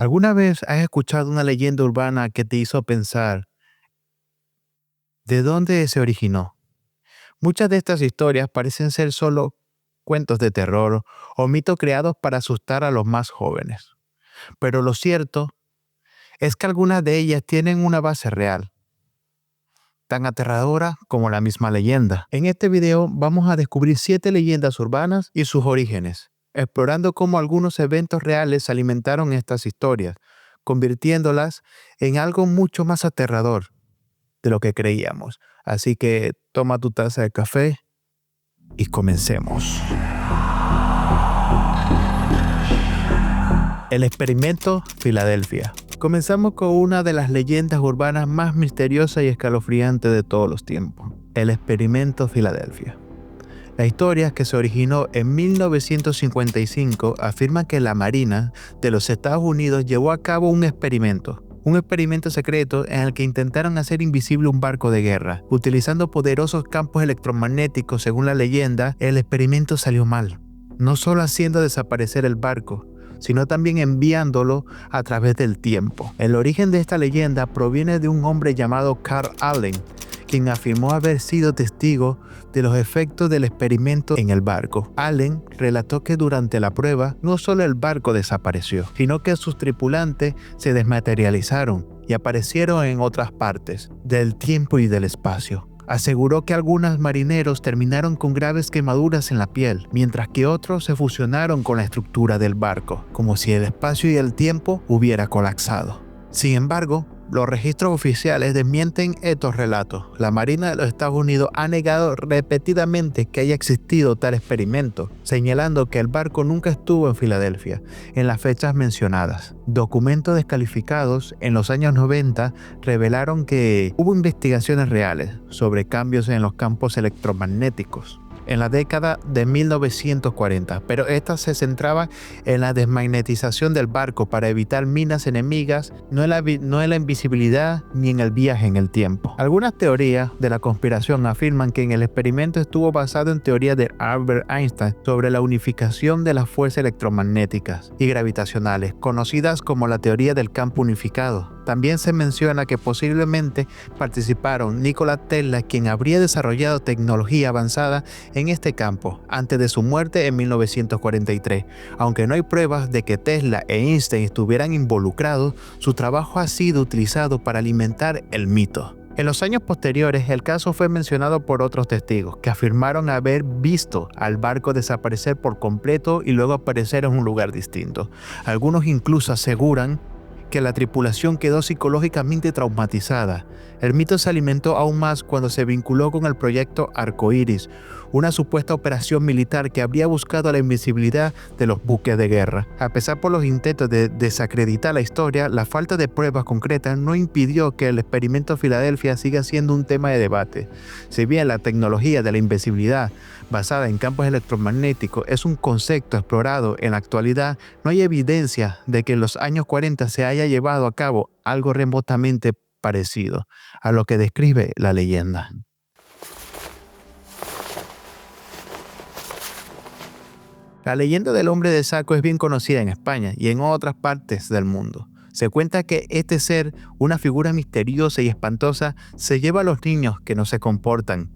¿Alguna vez has escuchado una leyenda urbana que te hizo pensar de dónde se originó? Muchas de estas historias parecen ser solo cuentos de terror o mitos creados para asustar a los más jóvenes. Pero lo cierto es que algunas de ellas tienen una base real, tan aterradora como la misma leyenda. En este video vamos a descubrir 7 leyendas urbanas y sus orígenes, explorando cómo algunos eventos reales alimentaron estas historias, convirtiéndolas en algo mucho más aterrador de lo que creíamos. Así que toma tu taza de café y comencemos. El experimento Filadelfia. Comenzamos con una de las leyendas urbanas más misteriosas y escalofriantes de todos los tiempos. El experimento Filadelfia. La historia, que se originó en 1955, afirma que la Marina de los Estados Unidos llevó a cabo un experimento secreto en el que intentaron hacer invisible un barco de guerra. Utilizando poderosos campos electromagnéticos, según la leyenda, el experimento salió mal, no solo haciendo desaparecer el barco, sino también enviándolo a través del tiempo. El origen de esta leyenda proviene de un hombre llamado Carl Allen, quien afirmó haber sido testigo de los efectos del experimento en el barco. Allen relató que durante la prueba no solo el barco desapareció, sino que sus tripulantes se desmaterializaron y aparecieron en otras partes del tiempo y del espacio. Aseguró que algunos marineros terminaron con graves quemaduras en la piel, mientras que otros se fusionaron con la estructura del barco, como si el espacio y el tiempo hubiera colapsado. Sin embargo, los registros oficiales desmienten estos relatos. La Marina de los Estados Unidos ha negado repetidamente que haya existido tal experimento, señalando que el barco nunca estuvo en Filadelfia en las fechas mencionadas. Documentos descalificados en los años 90 revelaron que hubo investigaciones reales sobre cambios en los campos electromagnéticos en la década de 1940, pero esta se centraba en la desmagnetización del barco para evitar minas enemigas, no en la invisibilidad ni en el viaje en el tiempo. Algunas teorías de la conspiración afirman que el experimento estuvo basado en teorías de Albert Einstein sobre la unificación de las fuerzas electromagnéticas y gravitacionales, conocidas como la teoría del campo unificado. También se menciona que posiblemente participaron Nikola Tesla, quien habría desarrollado tecnología avanzada en este campo antes de su muerte en 1943. Aunque no hay pruebas de que Tesla e Einstein estuvieran involucrados, su trabajo ha sido utilizado para alimentar el mito. En los años posteriores, el caso fue mencionado por otros testigos que afirmaron haber visto al barco desaparecer por completo y luego aparecer en un lugar distinto. Algunos incluso aseguran que la tripulación quedó psicológicamente traumatizada. El mito se alimentó aún más cuando se vinculó con el proyecto Arcoiris, una supuesta operación militar que habría buscado la invisibilidad de los buques de guerra. A pesar por los intentos de desacreditar la historia, la falta de pruebas concretas no impidió que el experimento Filadelfia siga siendo un tema de debate. Si bien la tecnología de la invisibilidad basada en campos electromagnéticos es un concepto explorado en la actualidad, no hay evidencia de que en los años 40 se haya llevado a cabo algo remotamente parecido a lo que describe la leyenda. La leyenda del hombre de saco es bien conocida en España y en otras partes del mundo. Se cuenta que este ser, una figura misteriosa y espantosa, se lleva a los niños que no se comportan,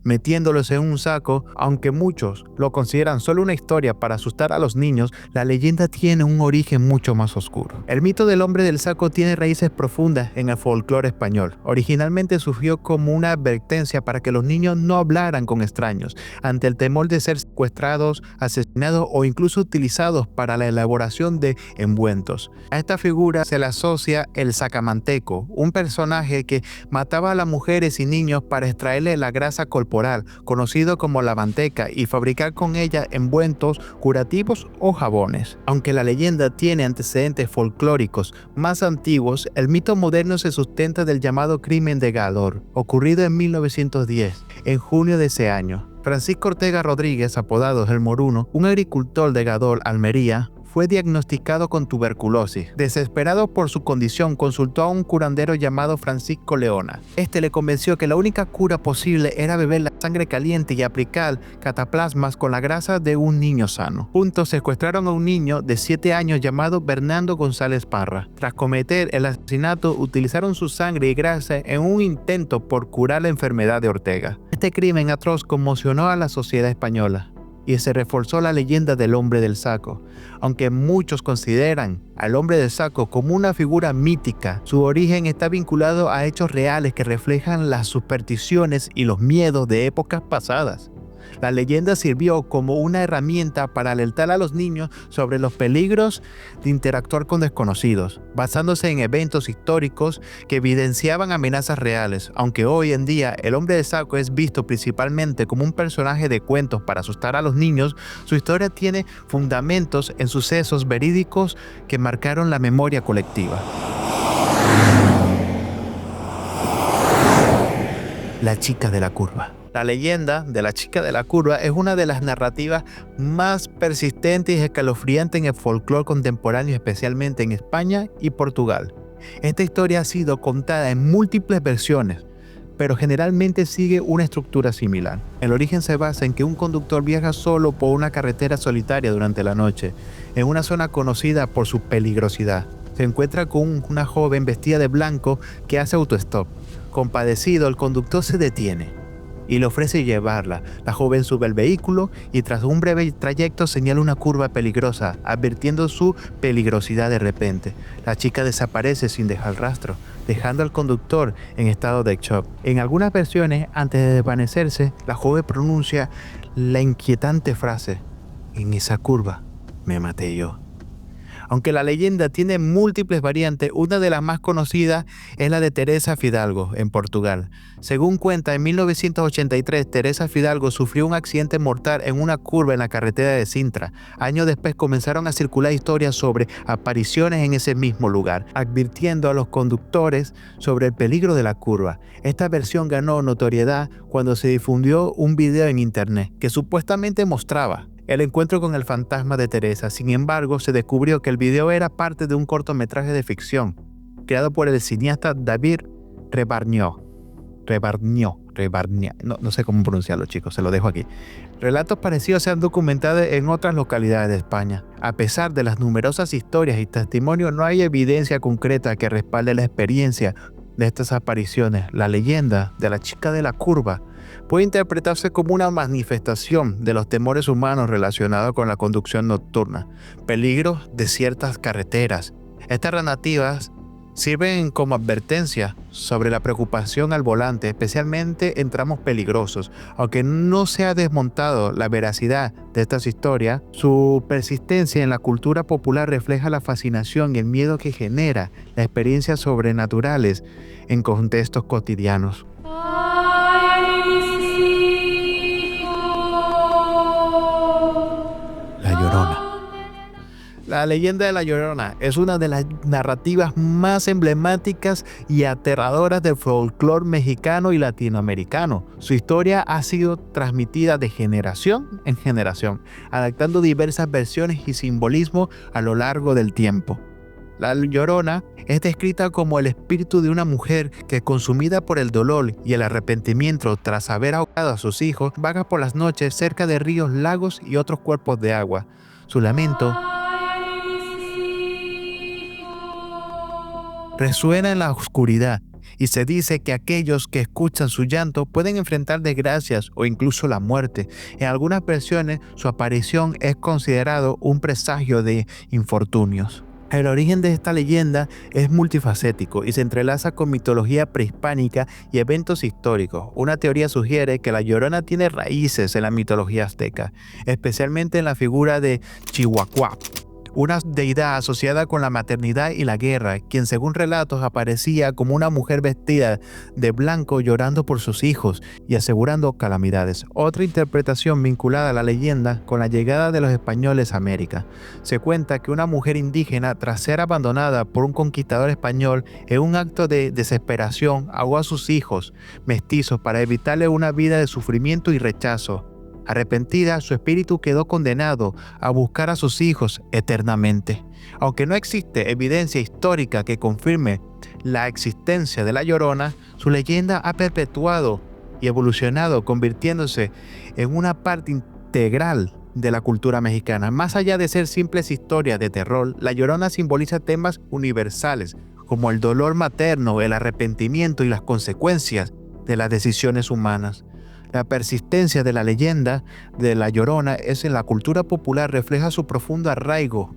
metiéndolos en un saco. Aunque muchos lo consideran solo una historia para asustar a los niños, la leyenda tiene un origen mucho más oscuro. El mito del hombre del saco tiene raíces profundas en el folclore español. Originalmente surgió como una advertencia para que los niños no hablaran con extraños, ante el temor de ser secuestrados, asesinados o incluso utilizados para la elaboración de ungüentos. A esta figura se le asocia el sacamanteco, un personaje que mataba a las mujeres y niños para extraerle la grasa corporal, conocido como la manteca, y fabricar con ella ungüentos curativos o jabones. Aunque la leyenda tiene antecedentes folclóricos más antiguos, el mito moderno se sustenta del llamado crimen de Gador, ocurrido en 1910. En junio de ese año, Francisco Ortega Rodríguez, apodado El Moruno, un agricultor de Gador, Almería, fue diagnosticado con tuberculosis. Desesperado por su condición, consultó a un curandero llamado Francisco Leona. Este le convenció que la única cura posible era beber la sangre caliente y aplicar cataplasmas con la grasa de un niño sano. Juntos secuestraron a un niño de 7 años llamado Bernardo González Parra. Tras cometer el asesinato, utilizaron su sangre y grasa en un intento por curar la enfermedad de Ortega. Este crimen atroz conmocionó a la sociedad española y se reforzó la leyenda del hombre del saco. Aunque muchos consideran al hombre del saco como una figura mítica, su origen está vinculado a hechos reales que reflejan las supersticiones y los miedos de épocas pasadas. La leyenda sirvió como una herramienta para alertar a los niños sobre los peligros de interactuar con desconocidos, basándose en eventos históricos que evidenciaban amenazas reales. Aunque hoy en día el hombre de saco es visto principalmente como un personaje de cuentos para asustar a los niños, su historia tiene fundamentos en sucesos verídicos que marcaron la memoria colectiva. La chica de la curva. La leyenda de la chica de la curva es una de las narrativas más persistentes y escalofriantes en el folclore contemporáneo, especialmente en España y Portugal. Esta historia ha sido contada en múltiples versiones, pero generalmente sigue una estructura similar. El origen se basa en que un conductor viaja solo por una carretera solitaria durante la noche, en una zona conocida por su peligrosidad. Se encuentra con una joven vestida de blanco que hace autostop. Compadecido, el conductor se detiene y le ofrece llevarla. La joven sube al vehículo y tras un breve trayecto señala una curva peligrosa, advirtiendo su peligrosidad de repente. La chica desaparece sin dejar rastro, dejando al conductor en estado de shock. En algunas versiones, antes de desvanecerse, la joven pronuncia la inquietante frase: "En esa curva me maté yo". Aunque la leyenda tiene múltiples variantes, una de las más conocidas es la de Teresa Fidalgo, en Portugal. Según cuenta, en 1983, Teresa Fidalgo sufrió un accidente mortal en una curva en la carretera de Sintra. Años después comenzaron a circular historias sobre apariciones en ese mismo lugar, advirtiendo a los conductores sobre el peligro de la curva. Esta versión ganó notoriedad cuando se difundió un video en internet que supuestamente mostraba el encuentro con el fantasma de Teresa. Sin embargo, se descubrió que el video era parte de un cortometraje de ficción creado por el cineasta David Rebarnió. No sé cómo pronunciarlo, chicos, se lo dejo aquí. Relatos parecidos se han documentado en otras localidades de España. A pesar de las numerosas historias y testimonios, no hay evidencia concreta que respalde la experiencia de estas apariciones. La leyenda de la chica de la curva puede interpretarse como una manifestación de los temores humanos relacionados con la conducción nocturna, peligros de ciertas carreteras. Estas narrativas sirven como advertencia sobre la preocupación al volante, especialmente en tramos peligrosos. Aunque no se ha desmontado la veracidad de estas historias, su persistencia en la cultura popular refleja la fascinación y el miedo que genera las experiencias sobrenaturales en contextos cotidianos. La Llorona. La leyenda de La Llorona es una de las narrativas más emblemáticas y aterradoras del folclore mexicano y latinoamericano. Su historia ha sido transmitida de generación en generación, adaptando diversas versiones y simbolismos a lo largo del tiempo. La Llorona es descrita como el espíritu de una mujer que, consumida por el dolor y el arrepentimiento tras haber ahogado a sus hijos, vaga por las noches cerca de ríos, lagos y otros cuerpos de agua. Su lamento resuena en la oscuridad y se dice que aquellos que escuchan su llanto pueden enfrentar desgracias o incluso la muerte. En algunas versiones, su aparición es considerado un presagio de infortunios. El origen de esta leyenda es multifacético y se entrelaza con mitología prehispánica y eventos históricos. Una teoría sugiere que la Llorona tiene raíces en la mitología azteca, especialmente en la figura de Chihuahua, una deidad asociada con la maternidad y la guerra, quien según relatos aparecía como una mujer vestida de blanco llorando por sus hijos y asegurando calamidades. Otra interpretación vinculada a la leyenda con la llegada de los españoles a América. Se cuenta que una mujer indígena, tras ser abandonada por un conquistador español, en un acto de desesperación ahogó a sus hijos mestizos para evitarle una vida de sufrimiento y rechazo. Arrepentida, su espíritu quedó condenado a buscar a sus hijos eternamente. Aunque no existe evidencia histórica que confirme la existencia de La Llorona, su leyenda ha perpetuado y evolucionado, convirtiéndose en una parte integral de la cultura mexicana. Más allá de ser simples historias de terror, La Llorona simboliza temas universales como el dolor materno, el arrepentimiento y las consecuencias de las decisiones humanas. La persistencia de la leyenda de La Llorona en la cultura popular refleja su profundo arraigo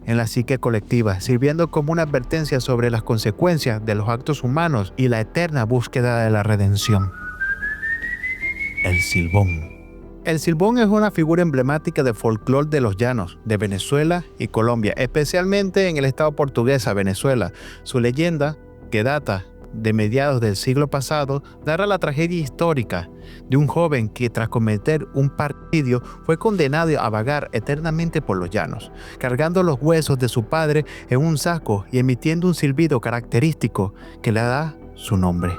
en la psique colectiva, sirviendo como una advertencia sobre las consecuencias de los actos humanos y la eterna búsqueda de la redención. El Silbón. El Silbón es una figura emblemática del folclore de los llanos, de Venezuela y Colombia, especialmente en el estado portuguesa, Venezuela. Su leyenda, que data de mediados del siglo pasado, narra la tragedia histórica de un joven que tras cometer un parricidio fue condenado a vagar eternamente por los llanos, cargando los huesos de su padre en un saco y emitiendo un silbido característico que le da su nombre.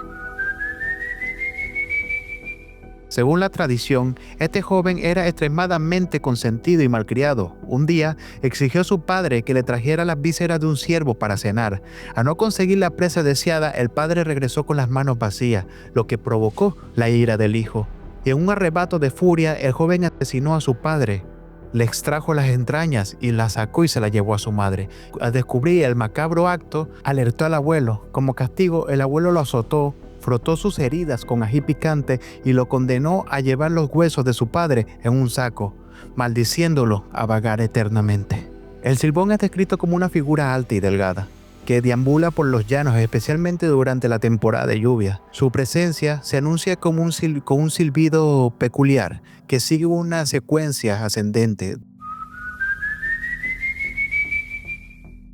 Según la tradición, este joven era extremadamente consentido y malcriado. Un día exigió a su padre que le trajera las vísceras de un ciervo para cenar. Al no conseguir la presa deseada, el padre regresó con las manos vacías, lo que provocó la ira del hijo. Y en un arrebato de furia, el joven asesinó a su padre. Le extrajo las entrañas y la sacó y se la llevó a su madre. Al descubrir el macabro acto, alertó al abuelo. Como castigo, el abuelo lo azotó, frotó sus heridas con ají picante y lo condenó a llevar los huesos de su padre en un saco, maldiciéndolo a vagar eternamente. El Silbón es descrito como una figura alta y delgada, que deambula por los llanos, especialmente durante la temporada de lluvia. Su presencia se anuncia con un silbido peculiar, que sigue una secuencia ascendente.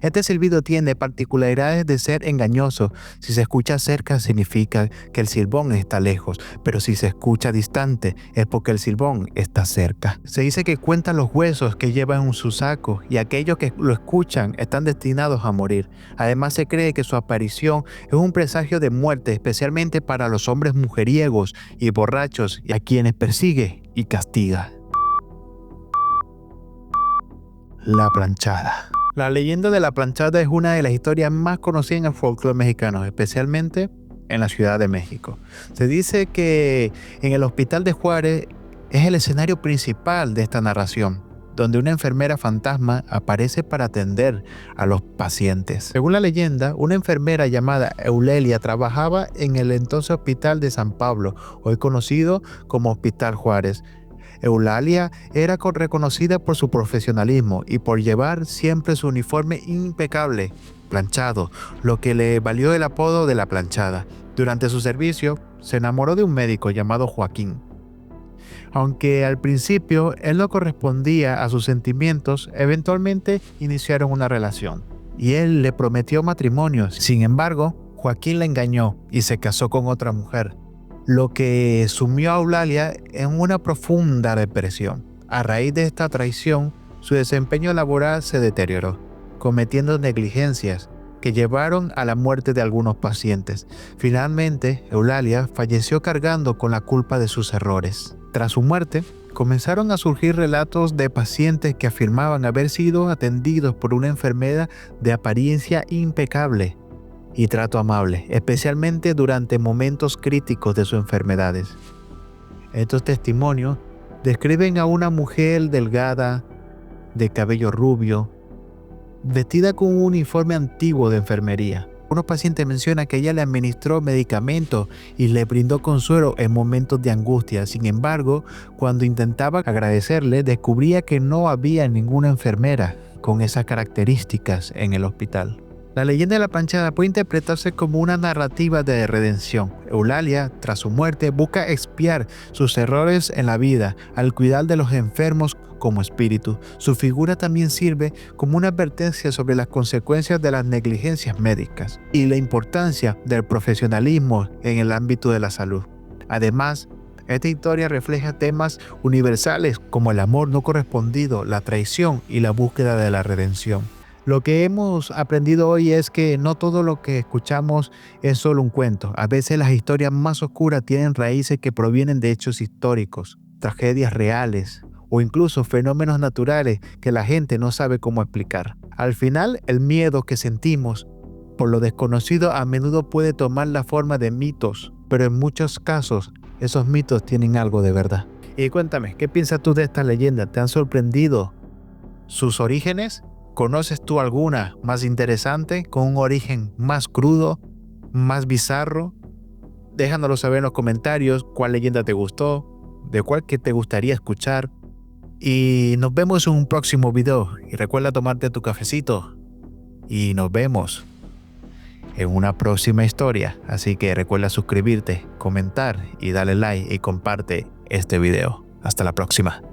Este silbido tiene particularidades de ser engañoso. Si se escucha cerca significa que el silbón está lejos, pero si se escucha distante es porque el silbón está cerca. Se dice que cuenta los huesos que lleva en su saco y aquellos que lo escuchan están destinados a morir. Además se cree que su aparición es un presagio de muerte, especialmente para los hombres mujeriegos y borrachos y a quienes persigue y castiga. La planchada. La leyenda de la planchada es una de las historias más conocidas en el folclore mexicano, especialmente en la Ciudad de México. Se dice que en el Hospital de Juárez es el escenario principal de esta narración, donde una enfermera fantasma aparece para atender a los pacientes. Según la leyenda, una enfermera llamada Eulalia trabajaba en el entonces Hospital de San Pablo, hoy conocido como Hospital Juárez. Eulalia era reconocida por su profesionalismo y por llevar siempre su uniforme impecable, planchado, lo que le valió el apodo de la planchada. Durante su servicio, se enamoró de un médico llamado Joaquín. Aunque al principio él no correspondía a sus sentimientos, eventualmente iniciaron una relación y él le prometió matrimonio. Sin embargo, Joaquín la engañó y se casó con otra mujer, lo que sumió a Eulalia en una profunda depresión. A raíz de esta traición, su desempeño laboral se deterioró, cometiendo negligencias que llevaron a la muerte de algunos pacientes. Finalmente, Eulalia falleció cargando con la culpa de sus errores. Tras su muerte, comenzaron a surgir relatos de pacientes que afirmaban haber sido atendidos por una enfermera de apariencia impecable y trato amable, especialmente durante momentos críticos de sus enfermedades. Estos testimonios describen a una mujer delgada, de cabello rubio, vestida con un uniforme antiguo de enfermería. Unos pacientes mencionan que ella le administró medicamentos y le brindó consuelo en momentos de angustia. Sin embargo, cuando intentaba agradecerle, descubría que no había ninguna enfermera con esas características en el hospital. La leyenda de la planchada puede interpretarse como una narrativa de redención. Eulalia, tras su muerte, busca expiar sus errores en la vida al cuidar de los enfermos como espíritu. Su figura también sirve como una advertencia sobre las consecuencias de las negligencias médicas y la importancia del profesionalismo en el ámbito de la salud. Además, esta historia refleja temas universales como el amor no correspondido, la traición y la búsqueda de la redención. Lo que hemos aprendido hoy es que no todo lo que escuchamos es solo un cuento. A veces las historias más oscuras tienen raíces que provienen de hechos históricos tragedias reales o incluso fenómenos naturales que la gente no sabe cómo explicar. Al final, el miedo que sentimos por lo desconocido a menudo puede tomar la forma de mitos, pero en muchos casos esos mitos tienen algo de verdad. Y cuéntame, ¿qué piensas tú de esta leyenda? ¿Te han sorprendido sus orígenes? ¿Conoces tú alguna más interesante, con un origen más crudo, más bizarro? Déjanoslo saber en los comentarios cuál leyenda te gustó, de cuál que te gustaría escuchar. Y nos vemos en un próximo video. Y recuerda tomarte tu cafecito. Y nos vemos en una próxima historia. Así que recuerda suscribirte, comentar y darle like y comparte este video. Hasta la próxima.